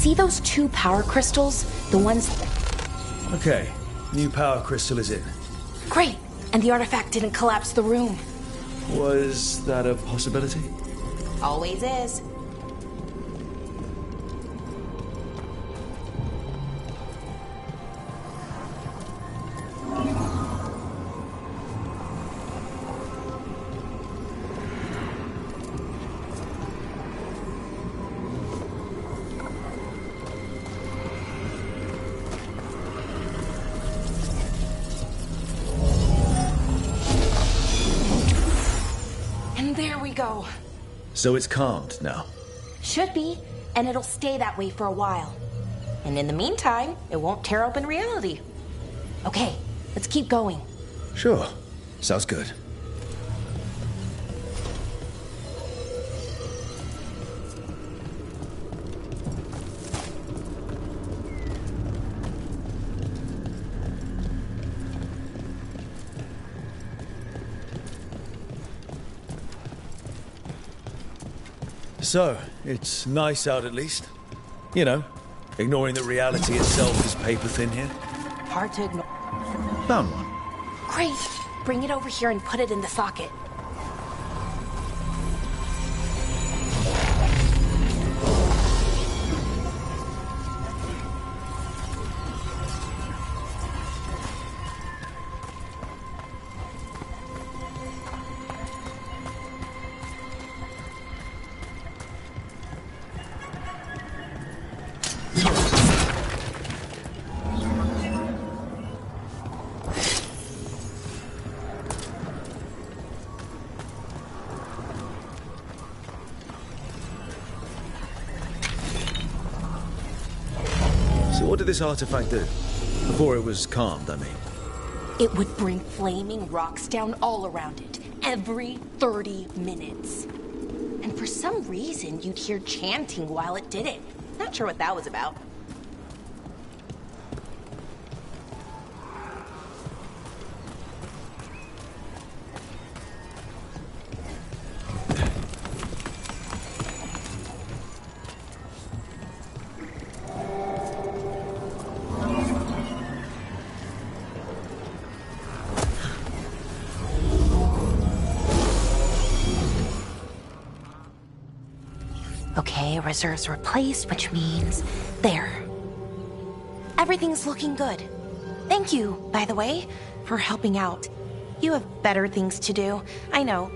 See those 2 power crystals? The ones... Okay, new power crystal is in. Great! And the artifact didn't collapse the room. Was that a possibility? Always is. Go. So it's calmed now? Should be, and it'll stay that way for a while. And in the meantime, it won't tear open reality. Okay, let's keep going. Sure. Sounds good. So, it's nice out at least. You know, ignoring that reality itself is paper thin here. Hard to ignore. Found one. Great! Bring it over here and put it in the socket. What did this artifact do? Before it was calmed, I mean. It would bring flaming rocks down all around it, every 30 minutes. And for some reason, you'd hear chanting while it did it. Not sure what that was about. Okay, reserves replaced, which means... there. Everything's looking good. Thank you, by the way, for helping out. You have better things to do, I know.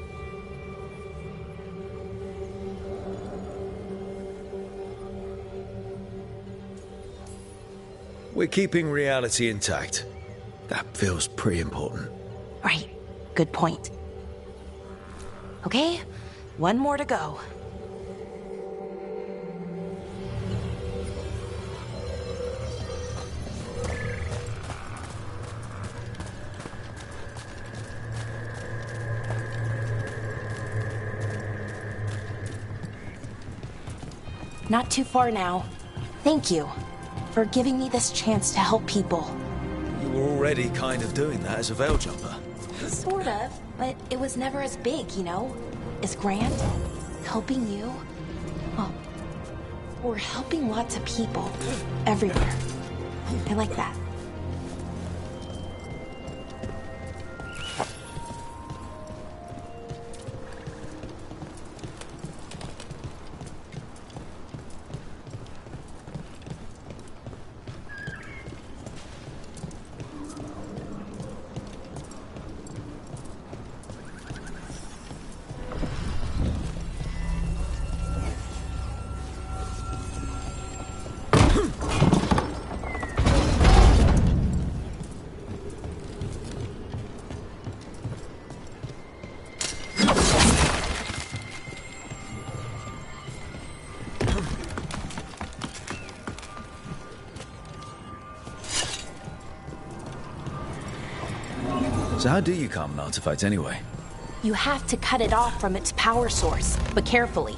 We're keeping reality intact. That feels pretty important. Right. Good point. Okay, one more to go. Not too far now. Thank you for giving me this chance to help people. You were already kind of doing that as a veil jumper. Sort of, but it was never as big, you know? As grand. Helping you. Well, we're helping lots of people. Everywhere. I like that. So how do you calm an artifact anyway? You have to cut it off from its power source, but carefully.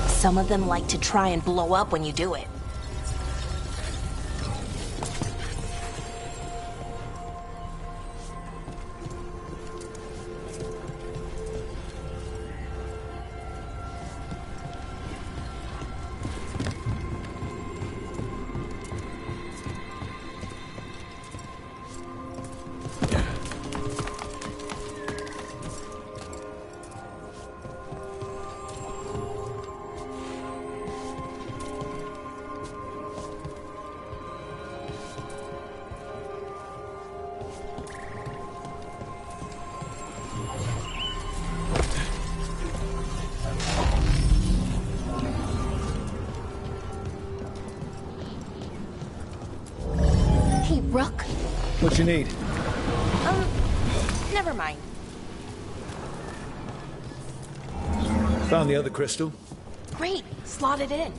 Some of them like to try and blow up when you do it. What you need? Never mind. Found the other crystal. Great, slot it in.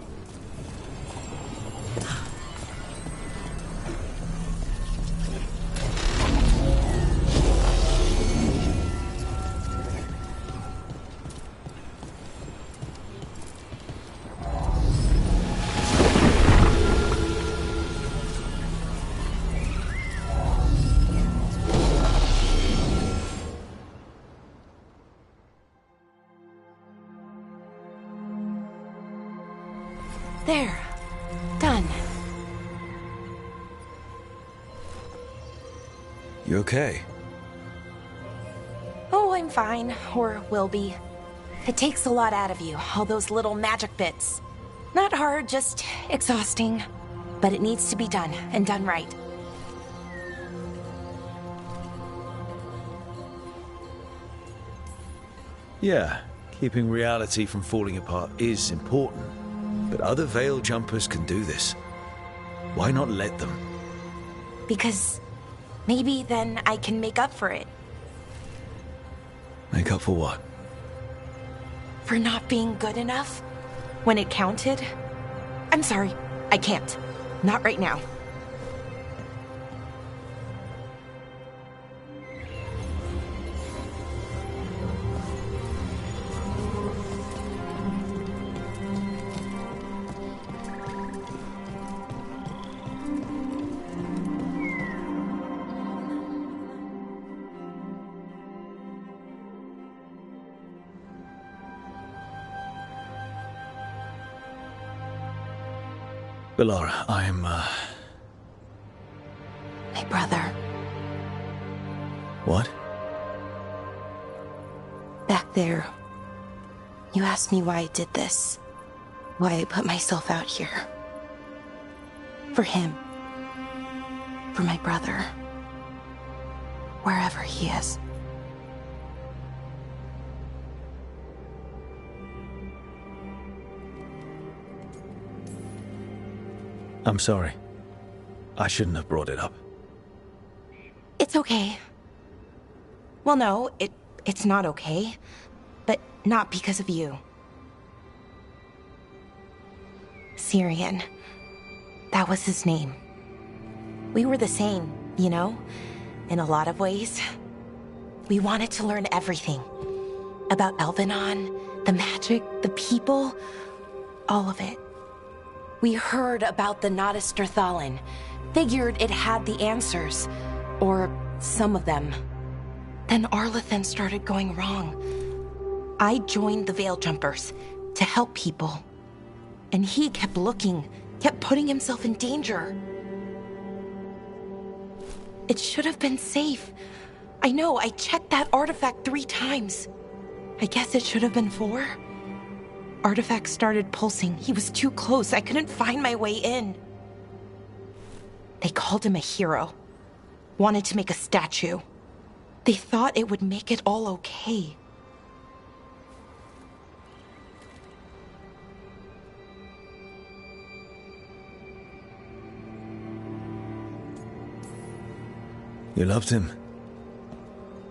There. Done. You okay? Oh, I'm fine. Or will be. It takes a lot out of you, all those little magic bits. Not hard, just exhausting. But it needs to be done, and done right. Yeah, keeping reality from falling apart is important. But other Veil Jumpers can do this. Why not let them? Because maybe then I can make up for it. Make up for what? For not being good enough when it counted. I'm sorry, I can't. Not right now. Bellara, I'm, My brother. What? Back there, you asked me why I did this. Why I put myself out here. For him. For my brother. Wherever he is. I'm sorry. I shouldn't have brought it up. It's okay. Well, no, it's not okay. But not because of you. Syrian. That was his name. We were the same, you know? In a lot of ways. We wanted to learn everything. About Elvenon, the magic, the people, all of it. We heard about the Nodus Strathallan, figured it had the answers, or some of them. Then Arlathan started going wrong. I joined the Veil Jumpers to help people. And he kept looking, kept putting himself in danger. It should have been safe. I know, I checked that artifact 3 times. I guess it should have been 4. Artifact started pulsing. He was too close. I couldn't find my way in. They called him a hero. Wanted to make a statue. They thought it would make it all okay. You loved him.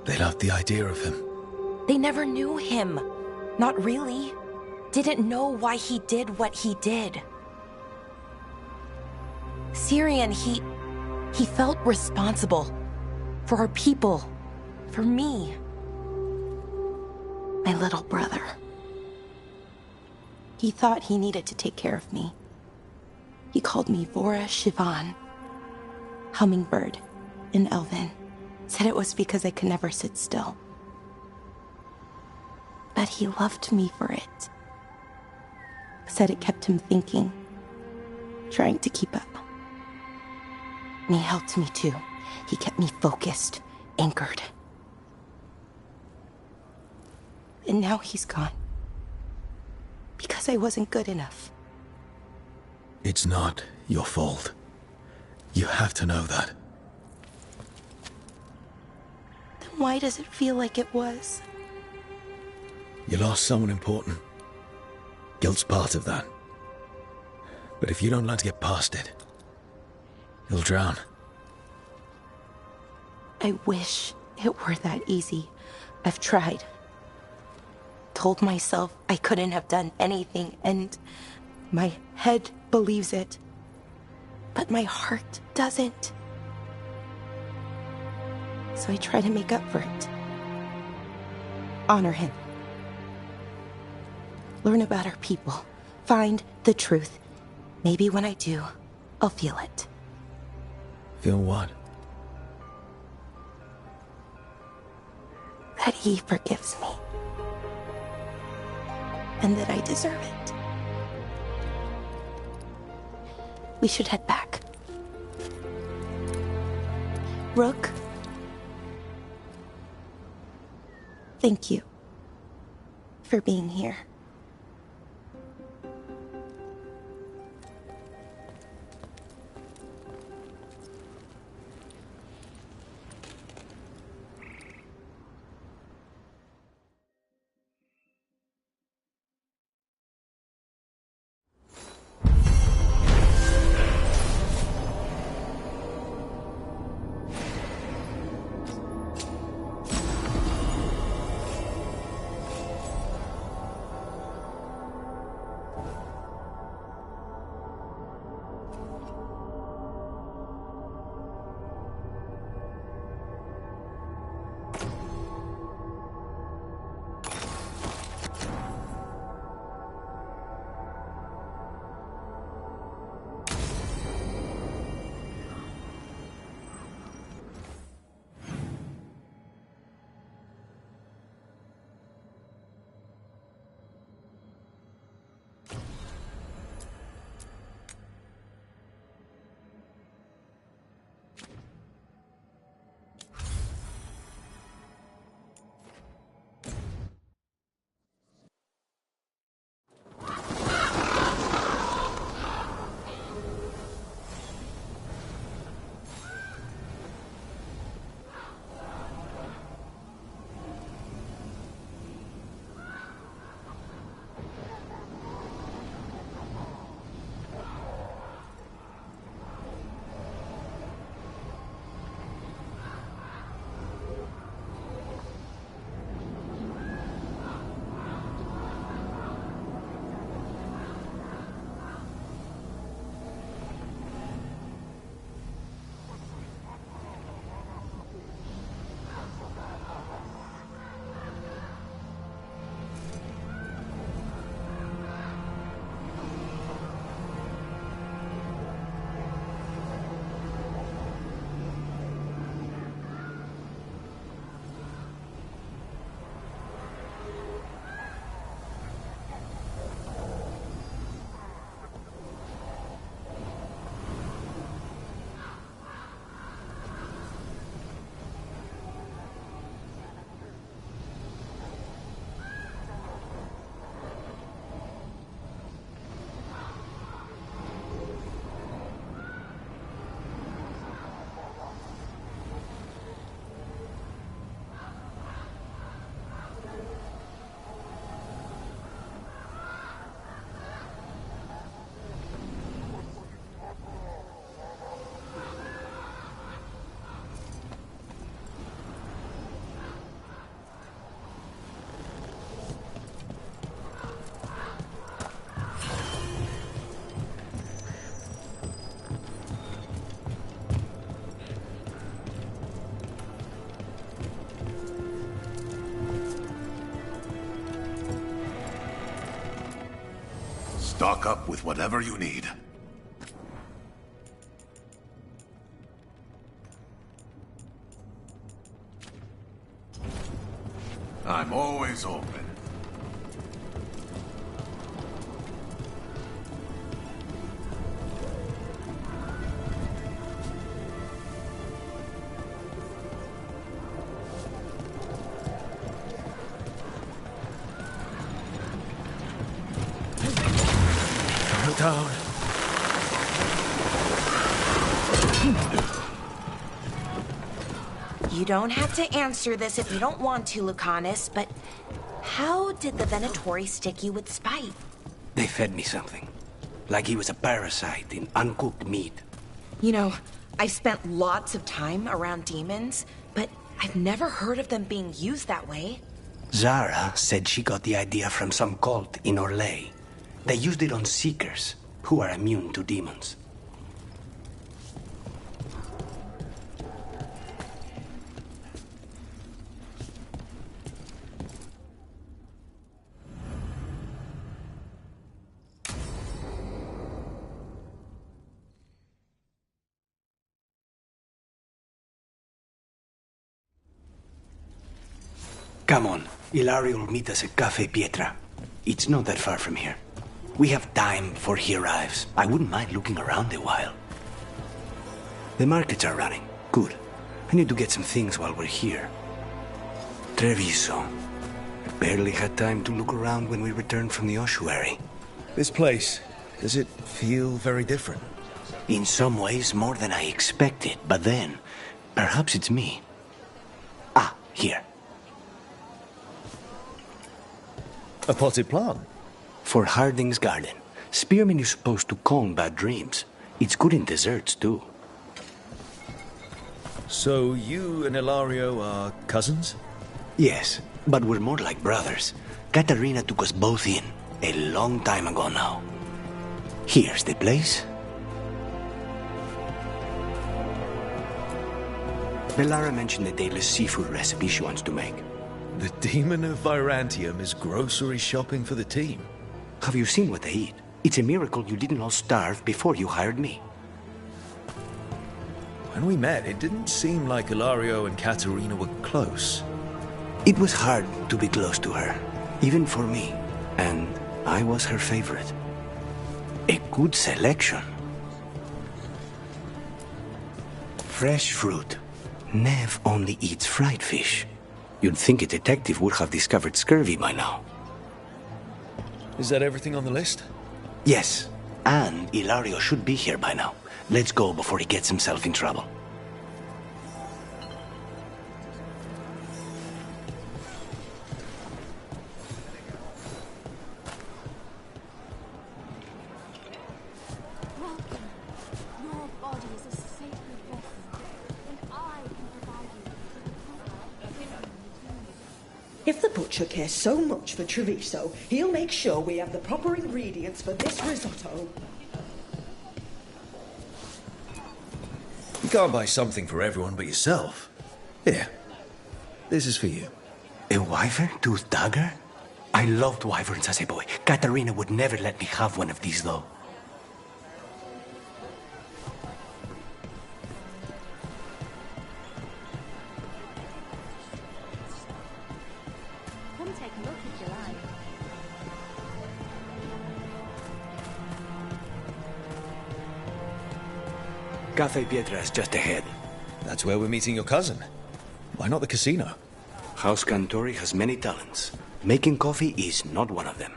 They loved the idea of him. They never knew him. Not really. Didn't know why he did what he did. Syrian, he felt responsible. For our people. For me. My little brother. He thought he needed to take care of me. He called me Vora Shivan. Hummingbird in Elven. Said it was because I could never sit still. But he loved me for it. Said it kept him thinking. Trying to keep up. And he helped me too. He kept me focused, anchored. And now he's gone. Because I wasn't good enough. It's not your fault. You have to know that. Then why does it feel like it was? You lost someone important. Guilt's part of that. But if you don't learn to get past it, you'll drown. I wish it were that easy. I've tried. Told myself I couldn't have done anything, and my head believes it. But my heart doesn't. So I try to make up for it. Honor him. Learn about our people. Find the truth. Maybe when I do, I'll feel it. Feel what? That he forgives me. And that I deserve it. We should head back. Rook? Thank you for being here. Stock up with whatever you need. I'm always open. Down. You don't have to answer this if you don't want to, Lucanus, but how did the Venatori stick you with spite? They fed me something. Like he was a parasite in uncooked meat. You know, I've spent lots of time around demons, but I've never heard of them being used that way. Zara said she got the idea from some cult in Orlais. They used it on Seekers, who are immune to demons. Come on, Ilario will meet us at Cafe Pietra. It's not that far from here. We have time before he arrives. I wouldn't mind looking around a while. The markets are running. Good. I need to get some things while we're here. Treviso. I barely had time to look around when we returned from the ossuary. This place, does it feel very different? In some ways, more than I expected. But then, perhaps it's me. Ah, here. A potted plant? For Harding's garden. Spearmint is supposed to calm bad dreams. It's good in desserts, too. So you and Ilario are cousins? Yes, but we're more like brothers. Katarina took us both in, a long time ago now. Here's the place. Bellara mentioned the dayless seafood recipe she wants to make. The Demon of Virantium is grocery shopping for the team. Have you seen what they eat? It's a miracle you didn't all starve before you hired me. When we met, it didn't seem like Ilario and Katarina were close. It was hard to be close to her, even for me. And I was her favorite. A good selection. Fresh fruit. Nev only eats fried fish. You'd think a detective would have discovered scurvy by now. Is that everything on the list? Yes, and Ilario should be here by now. Let's go before he gets himself in trouble. Welcome. Your body is a sacred vessel, and I can provide you with the If the butcher cares so much for Treviso, he'll make sure we have the proper ingredients for this risotto. You can't buy something for everyone but yourself. Here, this is for you. A wyvern-toothed dagger? I loved wyverns as a boy. Katarina would never let me have one of these, though. Come take a look if you like. Cafe Pietra is just ahead. That's where we're meeting your cousin. Why not the casino? House Cantori has many talents. Making coffee is not one of them.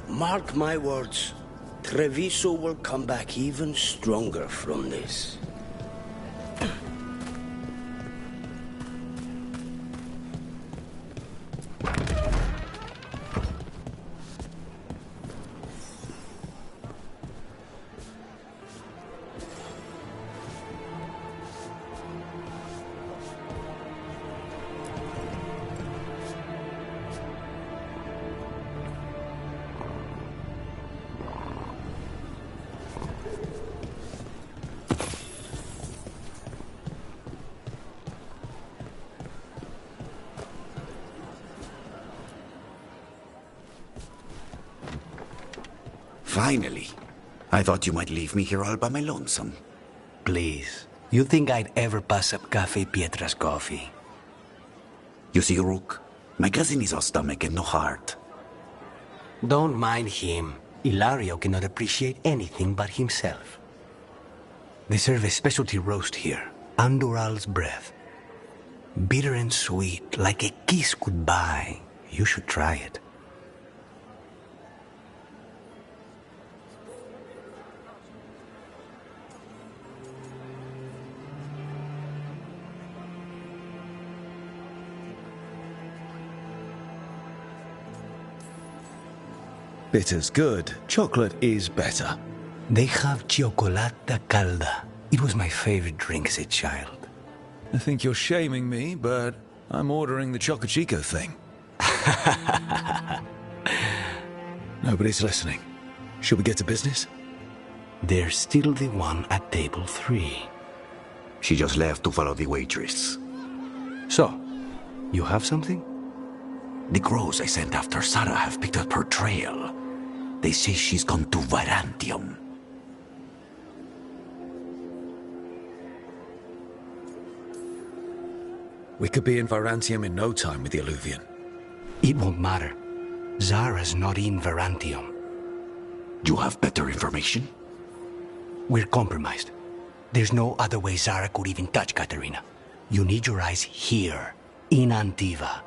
Mark my words, Treviso will come back even stronger from this. Finally. I thought you might leave me here all by my lonesome. Please. You think I'd ever pass up Cafe Pietra's coffee? You see, Rook, my cousin is all stomach and no heart. Don't mind him. Ilario cannot appreciate anything but himself. They serve a specialty roast here, Andoral's breath. Bitter and sweet, like a kiss goodbye. You should try it. Bitter's good. Chocolate is better. They have Cioccolata Calda. It was my favorite drink as a child. I think you're shaming me, but I'm ordering the Choco Chico thing. Nobody's listening. Should we get to business? There's still the one at table 3. She just left to follow the waitress. So, you have something? The crows I sent after Sarah have picked up her trail. They say she's gone to Varantium. We could be in Varantium in no time with the Alluvian. It won't matter. Zara's not in Varantium. You have better information? We're compromised. There's no other way Zara could even touch Katerina. You need your eyes here, in Antiva.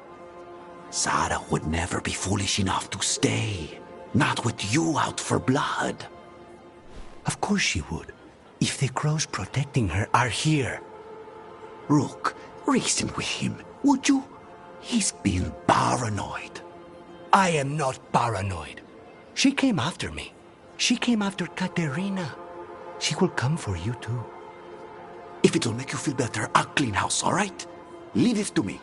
Zara would never be foolish enough to stay. Not with you out for blood. Of course she would. If the crows protecting her are here. Rook, reason with him, would you? He's being paranoid. I am not paranoid. She came after me. She came after Katerina. She will come for you too. If it'll make you feel better, I'll clean house, all right? Leave this to me.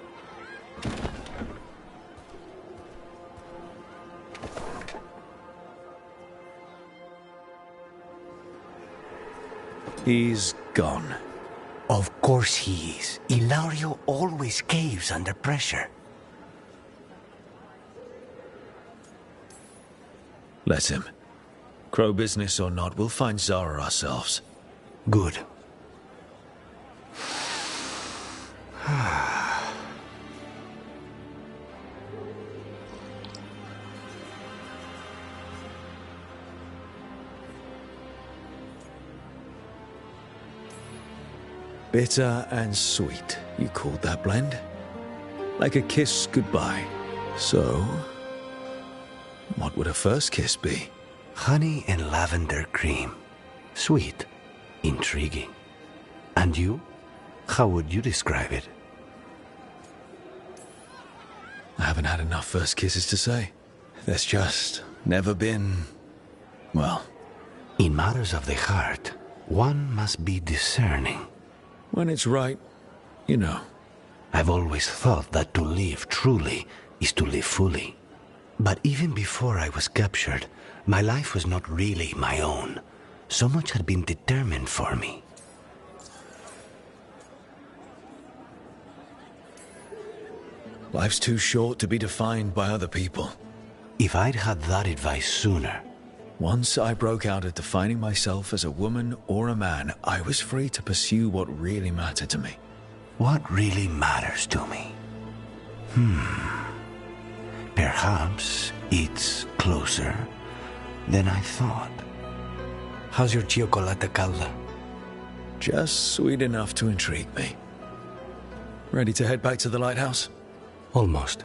He's gone. Of course he is. Ilario always caves under pressure. Let him. Crow business or not, we'll find Zara ourselves. Good. Bitter and sweet, you called that blend? Like a kiss goodbye. So, what would a first kiss be? Honey and lavender cream. Sweet. Intriguing. And you? How would you describe it? I haven't had enough first kisses to say. There's just never been... well... In matters of the heart, one must be discerning. When it's right, you know. I've always thought that to live truly is to live fully. But even before I was captured, my life was not really my own. So much had been determined for me. Life's too short to be defined by other people. If I'd had that advice sooner... Once I broke out of defining myself as a woman or a man, I was free to pursue what really mattered to me. What really matters to me? Perhaps it's closer than I thought. How's your Cioccolata Calda? Just sweet enough to intrigue me. Ready to head back to the lighthouse? Almost.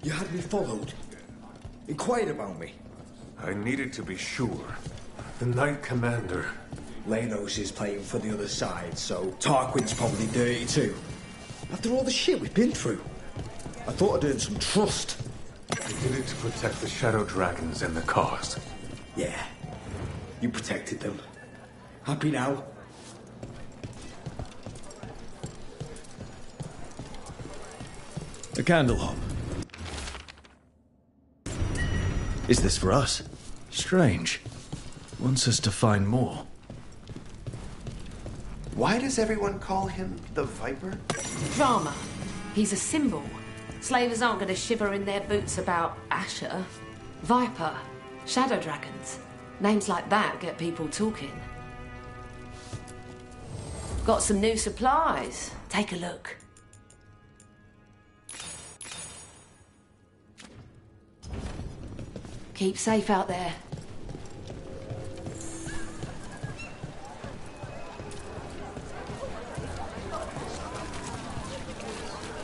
You had me followed. Inquired about me. I needed to be sure. The Knight Commander. Lenos is playing for the other side, so Tarquin's probably dirty too. After all the shit we've been through, I thought I'd earn some trust. I did it to protect the Shadow Dragons and the cause. Yeah, you protected them. Happy now? A candle hop. Is this for us? Strange. Wants us to find more. Why does everyone call him the Viper? Drama. He's a symbol. Slavers aren't going to shiver in their boots about Asher. Viper. Shadow Dragons. Names like that get people talking. Got some new supplies. Take a look. Keep safe out there.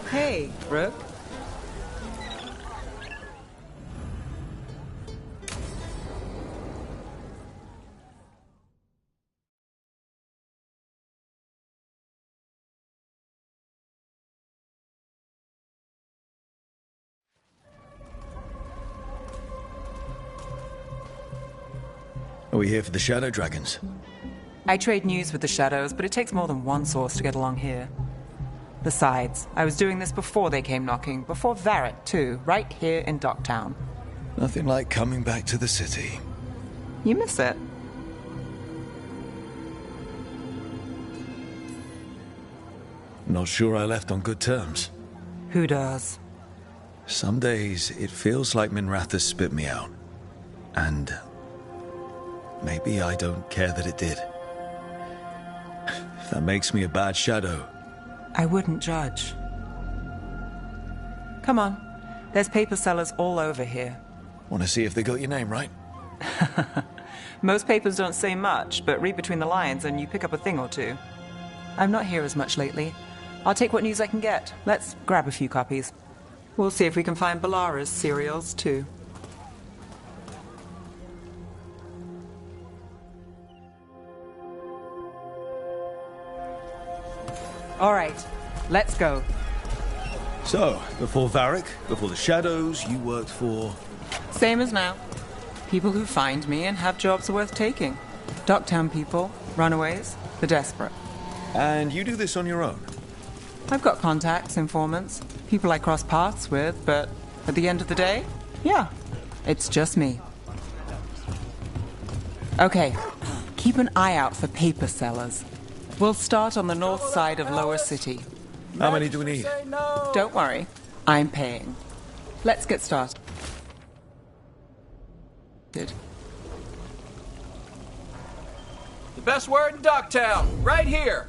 Hey, Brooke. Are we here for the Shadow Dragons? I trade news with the Shadows, but it takes more than one source to get along here. Besides, I was doing this before they came knocking, before Varret, too, right here in Docktown. Nothing like coming back to the city. You miss it. Not sure I left on good terms. Who does? Some days, it feels like Minrath has spit me out. And maybe I don't care that it did. If that makes me a bad shadow. I wouldn't judge. Come on. There's paper sellers all over here. Want to see if they got your name right? Most papers don't say much, but read between the lines and you pick up a thing or two. I'm not here as much lately. I'll take what news I can get. Let's grab a few copies. We'll see if we can find Balara's cereals, too. All right, let's go. So, before Varric, before the Shadows, you worked for... Same as now. People who find me and have jobs worth taking. Docktown people, runaways, the desperate. And you do this on your own? I've got contacts, informants, people I cross paths with, but at the end of the day, yeah, it's just me. Okay, keep an eye out for paper sellers. We'll start on the north side of Lower City. How many do we need? Don't worry, I'm paying. Let's get started. The best word in Docktown, right here.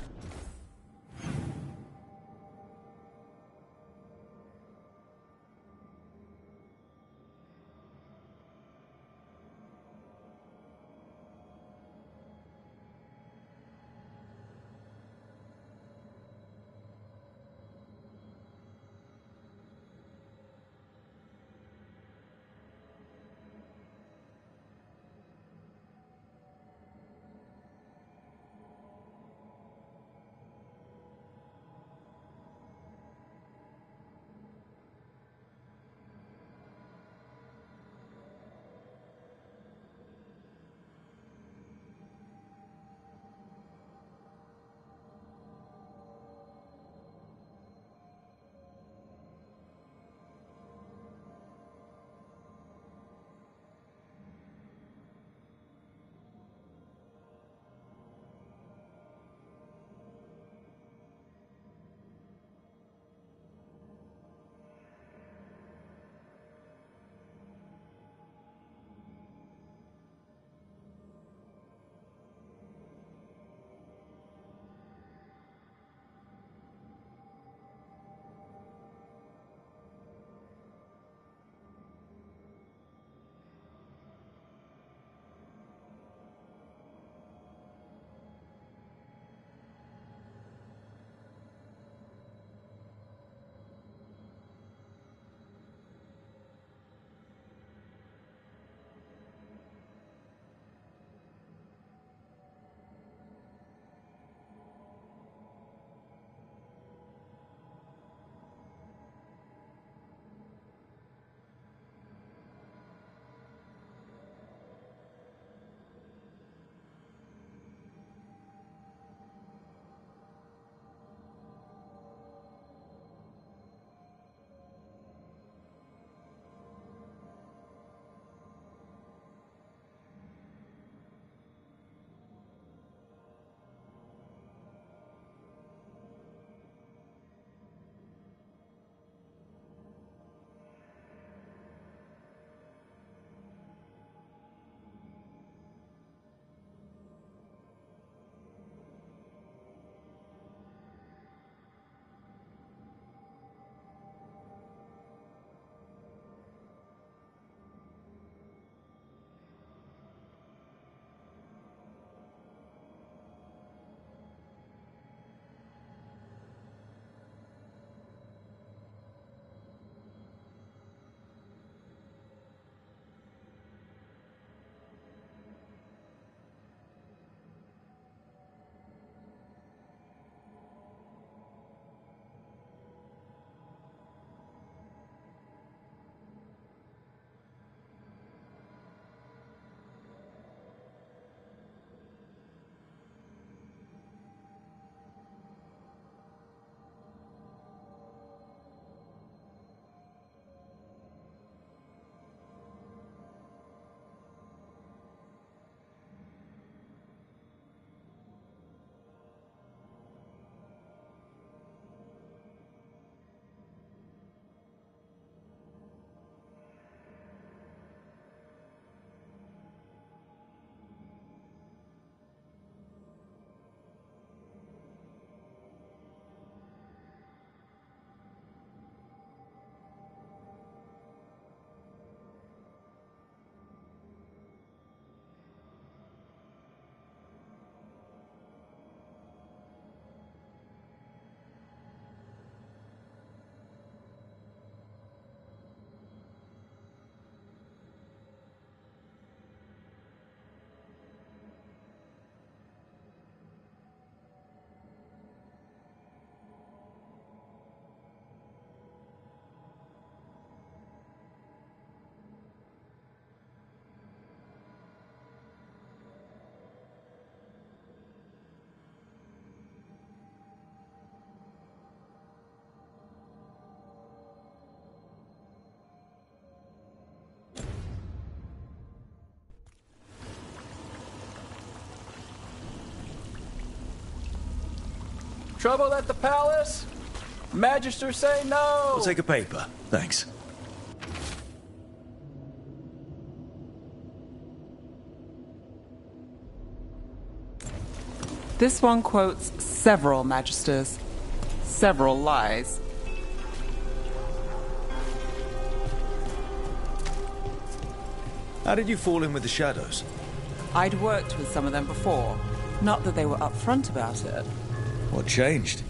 Trouble at the palace? Magister say no! I'll take a paper. Thanks. This one quotes several magisters, several lies. How did you fall in with the Shadows? I'd worked with some of them before. Not that they were upfront about it. What changed?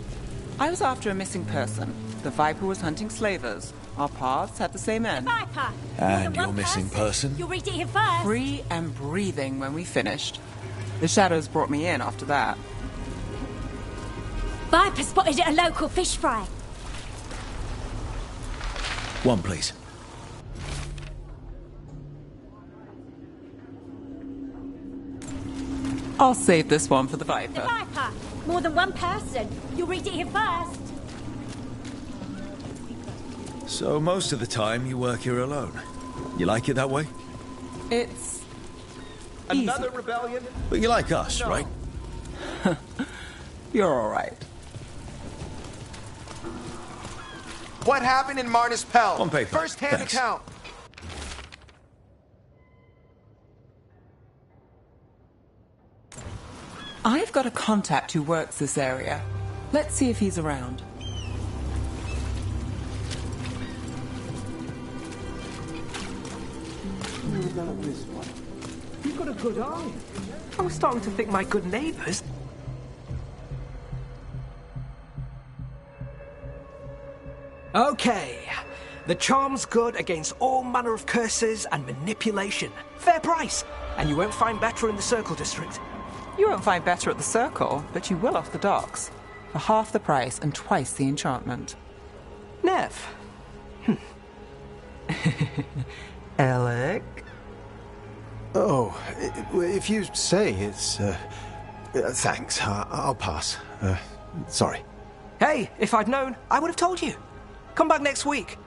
I was after a missing person. The Viper was hunting slavers. Our paths had the same end. Viper! And your missing person? You'll read it here first. Free and breathing when we finished. The Shadows brought me in after that. Viper spotted at a local fish fry. One, please. I'll save this one for the Viper. The Viper! More than one person. You'll read it here first. So most of the time you work here alone. You like it that way? It's Another rebellion? But you like us, No. right? You're all right. What happened in Marnus Pell? On paper. First-hand Thanks. account. I've got a contact who works this area. Let's see if he's around. About this one. You've got a good eye. I was starting to think my good neighbours. Okay. The charm's good against all manner of curses and manipulation. Fair price. And you won't find better in the Circle District. You won't find better at the Circle, but you will off the docks. For half the price and twice the enchantment. Nev. Alec? Oh, if you say it's... thanks, I'll pass. Sorry. Hey, if I'd known, I would have told you. Come back next week.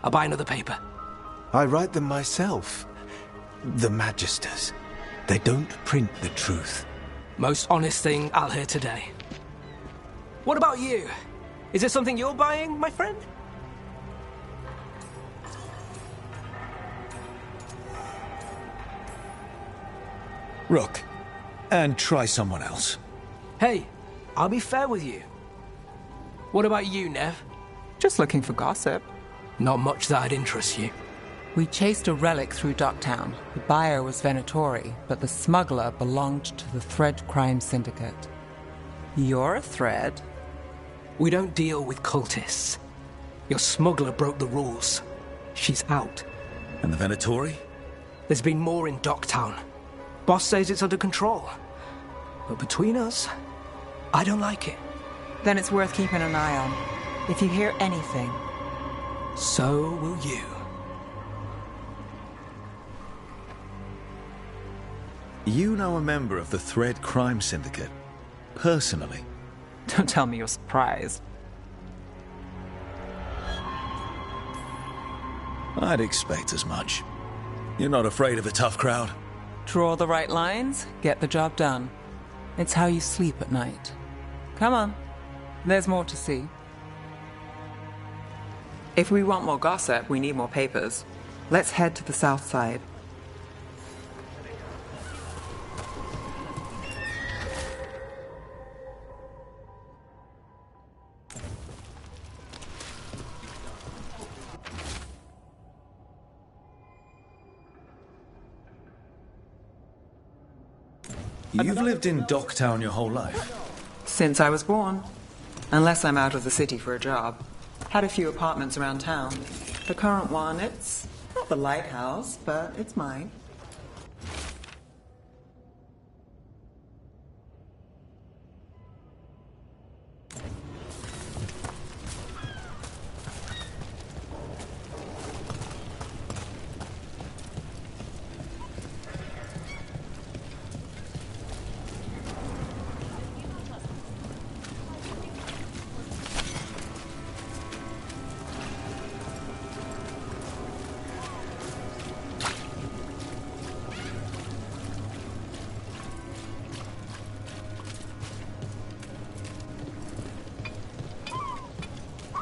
I'll buy another paper. I write them myself. The Magisters. They don't print the truth. Most honest thing I'll hear today. What about you? Is it something you're buying, my friend? Rook. And try someone else. Hey, I'll be fair with you. What about you, Nev? Just looking for gossip. Not much that'd interest you. We chased a relic through Docktown. The buyer was Venatori, but the smuggler belonged to the Thread Crime Syndicate. You're a Thread? We don't deal with cultists. Your smuggler broke the rules. She's out. And the Venatori? There's been more in Docktown. Boss says it's under control. But between us, I don't like it. Then it's worth keeping an eye on. If you hear anything. So will you. You know a member of the Thread Crime Syndicate? Personally? Don't tell me you're surprised. I'd expect as much. You're not afraid of a tough crowd? Draw the right lines, get the job done. It's how you sleep at night. Come on. There's more to see. If we want more gossip, we need more papers. Let's head to the south side. You've lived in Docktown your whole life? Since I was born. Unless I'm out of the city for a job. Had a few apartments around town. The current one, it's not the lighthouse, but it's mine.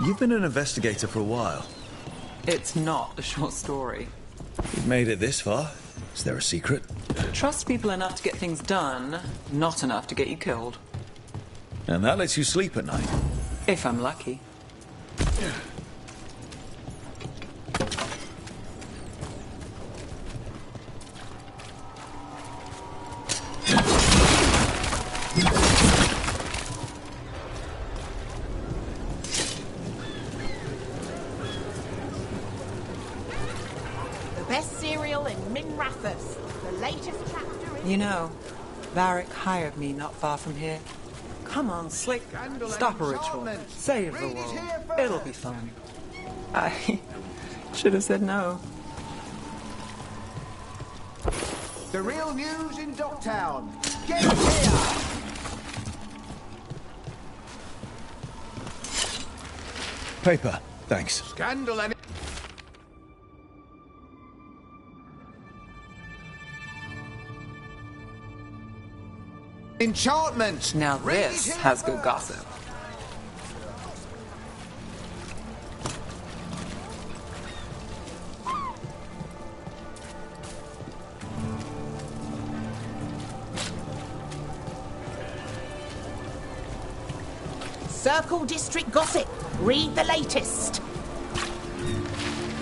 You've been an investigator for a while. It's not a short story. You've made it this far. Is there a secret? Trust people enough to get things done, not enough to get you killed. And that lets you sleep at night. If I'm lucky. The best cereal in Minrathous. The latest chapter in... You know, Varric hired me not far from here. Come on, Slick. Stop a ritual. Save the world. It'll be fun. I should have said no. The real news in Docktown. Get here! Paper, thanks. Scandal and... Enchantment! Now this has good gossip. Circle District Gossip. Read the latest.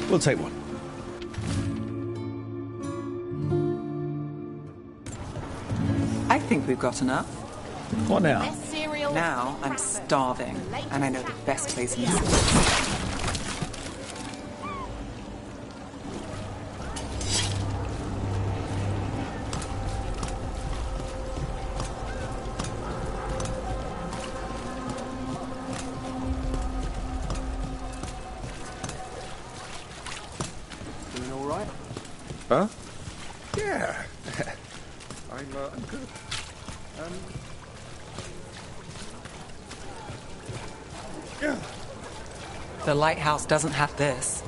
We'll take one. I think we've got enough. What now? Now I'm starving, and I know the best place in the city. Doing all right? Huh? Yeah. I'm good. The lighthouse doesn't have this.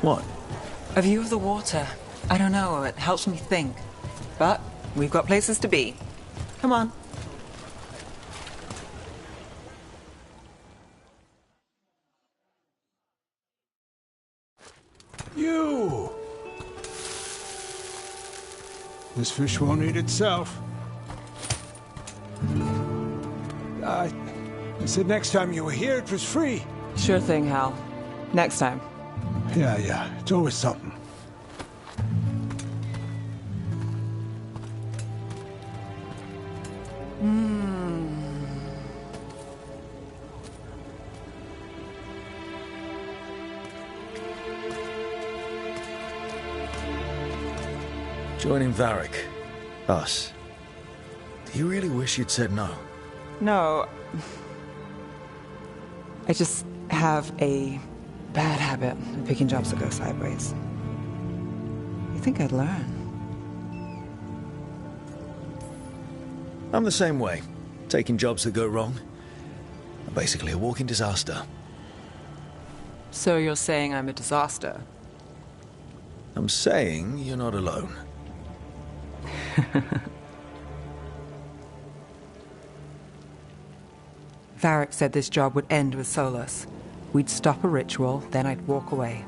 What? A view of the water. I don't know, it helps me think. But we've got places to be. Come on. You! This fish won't eat itself. I said next time you were here it was free. Sure thing, Hal. Next time. Yeah, it's always something. Joining Varric. Us. Do you really wish you'd said no? No. I just have a bad habit of picking jobs that go sideways. You think I'd learn? I'm the same way. Taking jobs that go wrong. I'm basically a walking disaster. So you're saying I'm a disaster? I'm saying you're not alone. Varric said this job would end with Solus. We'd stop a ritual, then I'd walk away.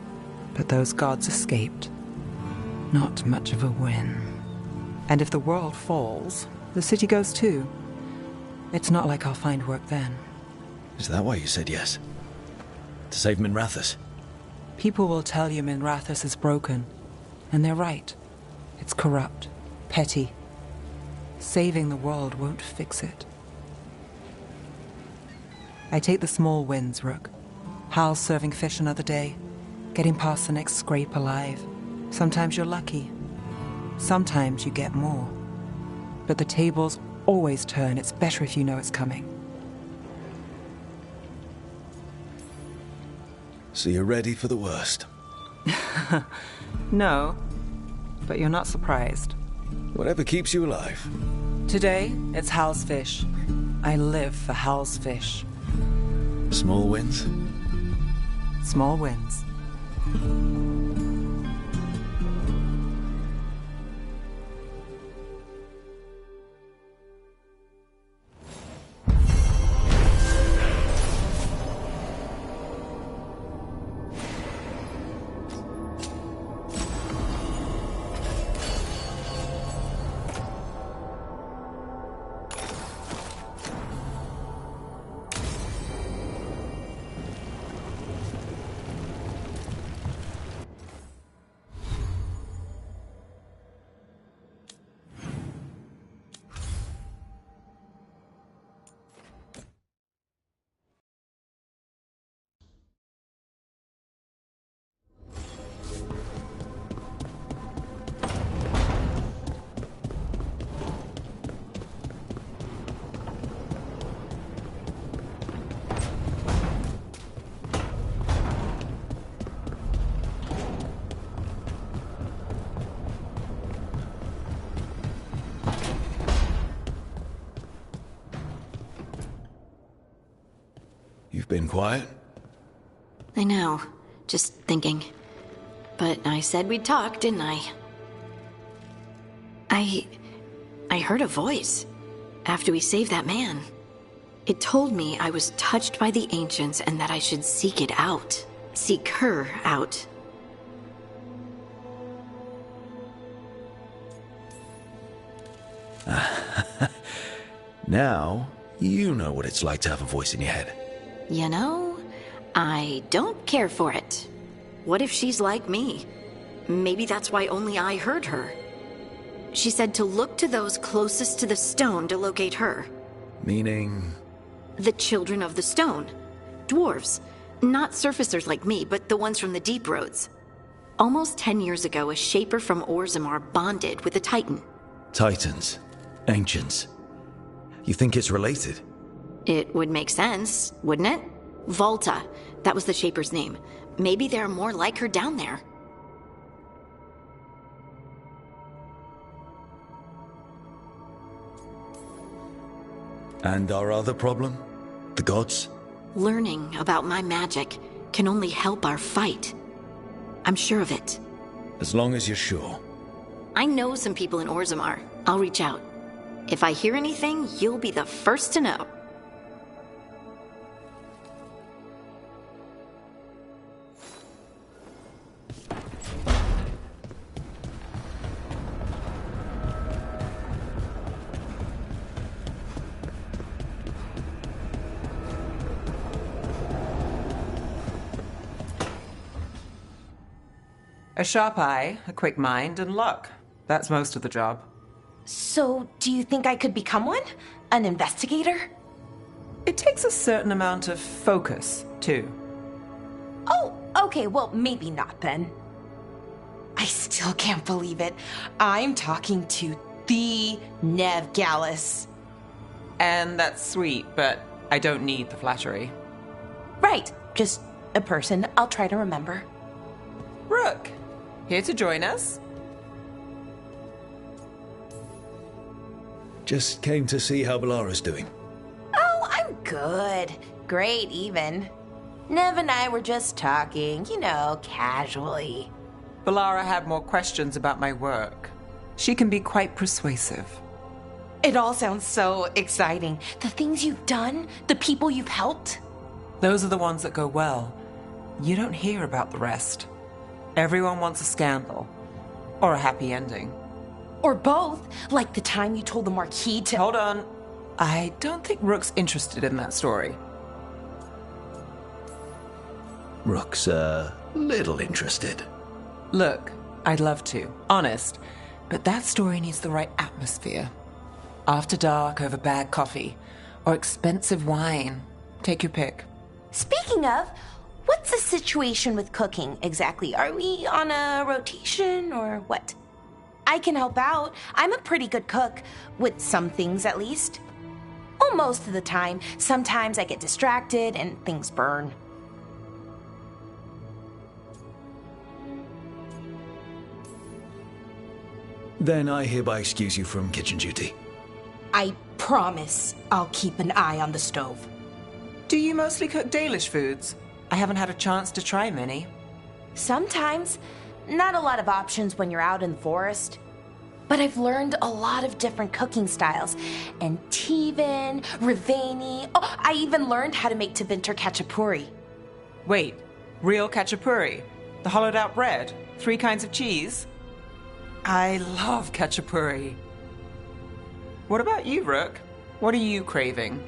But those gods escaped. Not much of a win. And if the world falls, the city goes too. It's not like I'll find work then. Is that why you said yes? To save Minrathous? People will tell you Minrathous is broken. And they're right. It's corrupt. Petty. Saving the world won't fix it. I take the small wins, Rook. Hal's serving fish another day. Getting past the next scrape alive. Sometimes you're lucky. Sometimes you get more. But the tables always turn. It's better if you know it's coming. So you're ready for the worst? No, but you're not surprised. Whatever keeps you alive. Today, it's Hal's fish. I live for Hal's fish. Small wins? Small wins. Been quiet? I know. Just thinking. But I said we'd talk, didn't I? I heard a voice after we saved that man. It told me I was touched by the Ancients and that I should seek it out. Seek her out. Now, you know what it's like to have a voice in your head. You know, I don't care for it. What if she's like me? Maybe that's why only I heard her. She said to look to those closest to the stone to locate her. Meaning? The children of the stone. Dwarves. Not surfacers like me, but the ones from the deep roads. Almost 10 years ago, a shaper from Orzammar bonded with a titan. Titans. Ancients. You think it's related? It would make sense, wouldn't it? Volta. That was the shaper's name. Maybe there are more like her down there. And our other problem? The gods? Learning about my magic can only help our fight. I'm sure of it. As long as you're sure. I know some people in Orzammar. I'll reach out. If I hear anything, you'll be the first to know. A sharp eye, a quick mind, and luck. That's most of the job. So, do you think I could become one? An investigator? It takes a certain amount of focus, too. Oh, okay, well, maybe not then. I still can't believe it. I'm talking to the Nev Gallus. And that's sweet, but I don't need the flattery. Right, just a person I'll try to remember. Rook, here to join us? Just came to see how Balara's doing. Oh, I'm good. Great, even. Nev and I were just talking, casually. Balara had more questions about my work. She can be quite persuasive. It all sounds so exciting. The things you've done, the people you've helped. Those are the ones that go well. You don't hear about the rest. Everyone wants a scandal. Or a happy ending. Or both, like the time you told the Marquis to— Hold on. I don't think Rook's interested in that story. Rook's a little interested. Look, I'd love to, honest. But that story needs the right atmosphere. After dark over bad coffee. Or expensive wine. Take your pick. Speaking of, what's the situation with cooking exactly? Are we on a rotation or what? I can help out. I'm a pretty good cook, with some things at least. Well, most of the time. Sometimes I get distracted and things burn. Then I hereby excuse you from kitchen duty. I promise I'll keep an eye on the stove. Do you mostly cook Dalish foods? I haven't had a chance to try many. Sometimes. Not a lot of options when you're out in the forest. But I've learned a lot of different cooking styles. And Tevan, Rivani. Oh, I even learned how to make Tevinter Khachapuri. Wait, real Khachapuri? The hollowed out bread? 3 kinds of cheese? I love Khachapuri. What about you, Rook? What are you craving?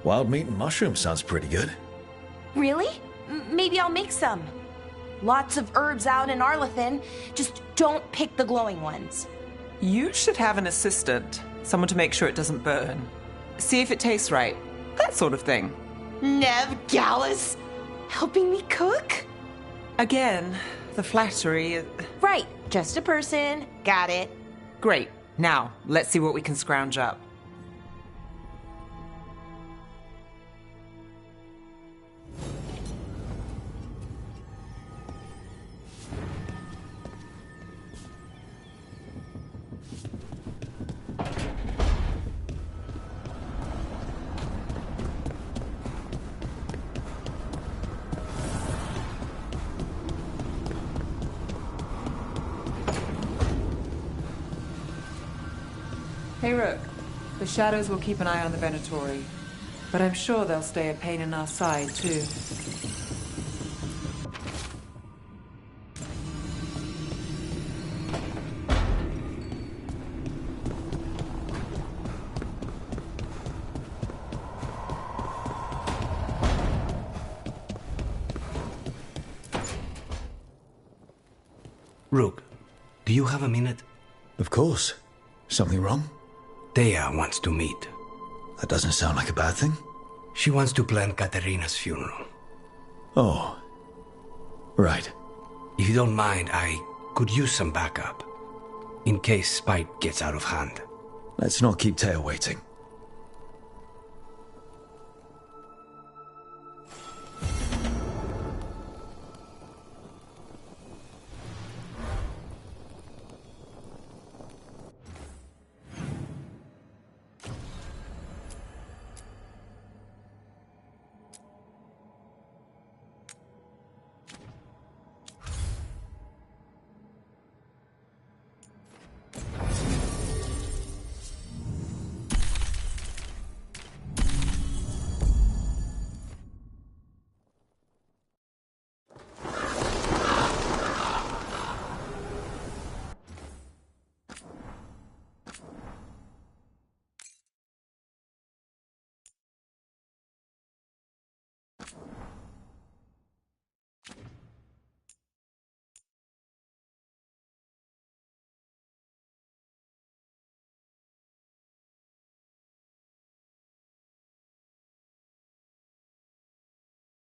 Wild meat and mushrooms sounds pretty good. Really? Maybe I'll make some. Lots of herbs out in Arlathan. Just don't pick the glowing ones. You should have an assistant. Someone to make sure it doesn't burn. See if it tastes right. That sort of thing. Nev Gallus? Helping me cook? Again, the flattery... Right, just a person. Got it. Great. Now, let's see what we can scrounge up. Rook. The Shadows will keep an eye on the Venatori. But I'm sure they'll stay a pain in our side, too. Rook, do you have a minute? Of course. Something wrong? Thea wants to meet. That doesn't sound like a bad thing. She wants to plan Katerina's funeral. Oh. Right. If you don't mind, I could use some backup. In case Spite gets out of hand. Let's not keep Thea waiting.